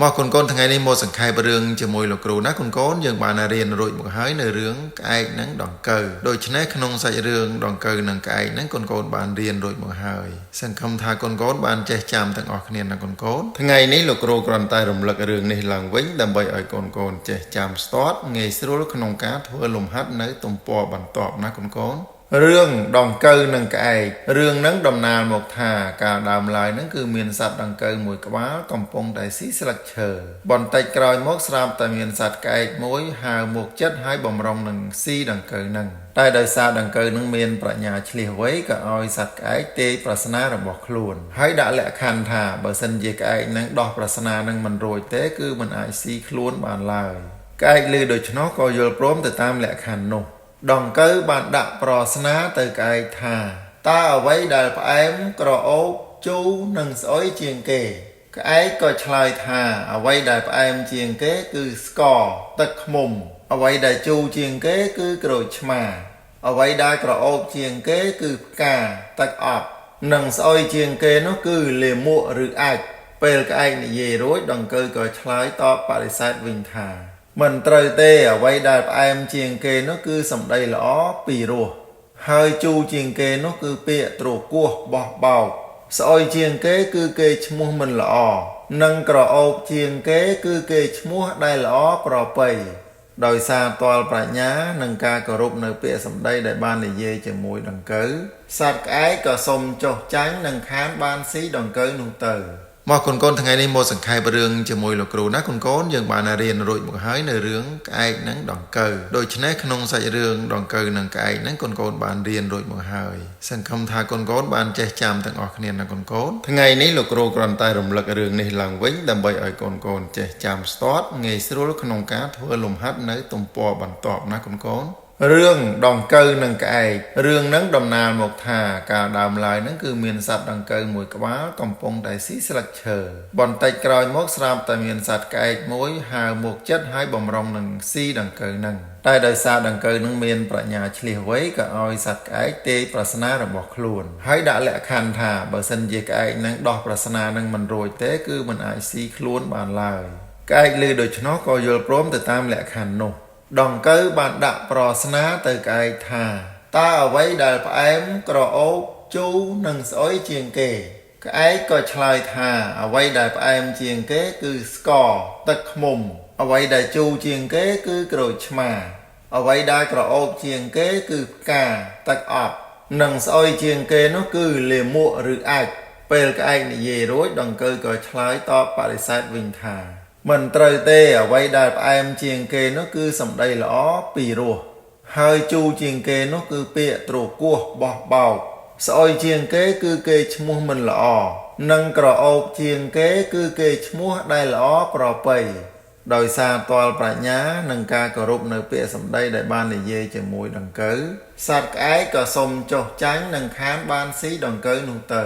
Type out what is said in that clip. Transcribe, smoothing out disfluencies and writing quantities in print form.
មកកូនថ្ងៃនេះមកសង្ខេបរឿងជាមួយលោកគ្រូណាកូនយើងបានរៀនរួចមកហើយនៅរឿងក្អែកនិងដង្កូវដូច្នេះក្នុងសាច់រឿងដង្កូវនិងក្អែកហ្នឹងកូនបានរៀនរួចមកហើយសង្ឃឹមថាកូនបានចេះចាំទាំងអស់គ្នាណាកូនថ្ងៃនេះលោកគ្រូគ្រាន់តែរំលឹករឿងនេះឡើងវិញដើម្បីឲ្យកូនចេះចាំស្ទាត់ងាយស្រួលក្នុងការធ្វើលំហាត់នៅទំព័របន្ទាប់ណាកូនរឿងដង្កូវនិងក្អែករឿងហ្នឹងដំណាលមកថាកាលដើមឡើយហ្នឹងគឺមានសត្វដង្កូវមួយក្បាលកំពុងតែស៊ីស្លឹកឈើបន្តិចក្រោយមកស្រាប់តែមានសត្វក្អែកមួយហើរមកចិត្តហើយបំរុងនឹងស៊ីដង្កូវហ្នឹងតែដោយសារដង្កូវហ្នឹងមានប្រាជ្ញាឆ្លៀសវៃក៏ឲ្យសត្វក្អែកទេប្រស្នារបស់ខ្លួនហើយដាក់លក្ខខណ្ឌថាបើសិនជាក្អែកហ្នឹងដោះប្រស្នាហ្នឹងមិនរួចទេគឺមិនអាចស៊ីខ្លួនបានឡើយក្អែកឮដូច្នោះក៏យល់ព្រមទៅតាមលក្ខខណ្ឌនោះដង្កូវបានដាក់ប្រស្នាទៅក្អែកថាតើអ្វីដែលផ្អែមក្រអូបជូរនិងស្អុយជាងគេក្អែកក៏ឆ្លើយថាអ្វីដែលផ្អែមជាងគេគឺស្ករទឹកឃ្មុំអ្វីដែលជូរជាងគេគឺក្រូចឆ្មាអ្វីដែលក្រអូបជាងគេគឺផ្កាទឹកអប់និងស្អុយជាងគេនោះគឺលាមកឬអាចពេលក្អែកនិយាយរួចដង្កូវក៏ឆ្លើយតបបដិសេធវិញថាមិនត្រូវទេអ្វីដែលផ្អែមជាងគេនោះគឺសម្ដីល្អពីរោះហើយជូរជាងគេនោះគឺពាក្យទ្រគោះបោះបោកស្អុយជាងគេគឺគេឈ្មោះមិនល្អនិងក្រអូបជាងគេគឺគេឈ្មោះដែលល្អប្រពៃដោយសារទាល់ប្រាជ្ញានិងការគោរពនៅពាក្យសម្ដីដែលបាននិយាយជាមួយដង្កូវសត្វក្អែកក៏សុំចុះចាញ់និងខានបានស៊ីដង្កូវនោះទៅមកកូនថ្ងៃនេះមកសង្ខេបរឿងជាមួយលោកគ្រូណាកូនយើងបានរៀនរួចមកហើយនៅរឿងក្អែកនិងដង្កូវដូច្នេះក្នុងសាច់រឿងដង្កូវនិងក្អែកហ្នឹងកូនបានរៀនរួចមកហើយសង្ឃឹមថាកូនបានចេះចាំទាំងអស់គ្នាណាកូនថ្ងៃនេះលោកគ្រូគ្រាន់តែរំលឹករឿងនេះឡើងវិញដើម្បីឲ្យកូនចេះចាំស្ទាត់ងាយស្រួលក្នុងការធ្វើលំហាត់នៅទំព័របន្ទាប់ណាកូនរឿងដង្កូវនិងក្អែករឿងហ្នឹងដំណាលមកថាកាលដើមឡើយហ្នឹងគឺមានសត្វដង្កូវមួយក្បាលកំពុងតែស៊ីស្លឹកឈើបន្តិចក្រោយមកស្រាប់តែមានសត្វក្អែកមួយហើរមកចិត្តហើយបំរុងនឹងស៊ីដង្កូវហ្នឹងតែដោយសារដង្កូវហ្នឹងមានប្រាជ្ញាឆ្លៀសវៃក៏ឲ្យសត្វក្អែកទេប្រស្នារបស់ខ្លួនហើយដាក់លក្ខខណ្ឌថាបើសិនជាក្អែកហ្នឹងដោះប្រស្នាហ្នឹងមិនរួចទេគឺមិនអាចស៊ីខ្លួនបានឡើយក្អែកឮដូច្នោះក៏យល់ព្រមទៅតាមលក្ខខណ្ឌនោះដង្កូវបានដាក់ប្រស្នាទៅក្អែកថាតើអ្វីដែលផ្អែមក្រអូបជូរនិងស្អុយជាងគេក្អែកក៏ឆ្លើយថាអ្វីដែលផ្អែមជាងគេគឺស្ករទឹកឃ្មុំអ្វីដែលជូរជាងគេគឺក្រូចឆ្មាអ្វីដែលក្រអូបជាងគេគឺផ្កាទឹកអប់និងស្អុយជាងគេនោះគឺលាមកឬអាចពេលក្អែកនិយាយរួចដង្កូវក៏ឆ្លើយតបបដិសេធវិញថាមិនត្រូវទេអ្វីដែលផ្អែមជាងគេនោះគឺសម្ដីល្អពីរោះហើយជូរជាងគេនោះគឺពាក្យទ្រគោះបោះបោកស្អុយជាងគេគឺគេឈ្មោះមិនល្អនិងក្រអូបជាងគេគឺគេឈ្មោះដែលល្អប្រពៃដោយសារទាល់ប្រាជ្ញានិងការគោរពនៅពាក្យសម្ដីដែលបាននិយាយជាមួយដង្កូវសត្វក្អែកក៏សុំចុះចាញ់និងខានបានស៊ីដង្កូវនោះទៅ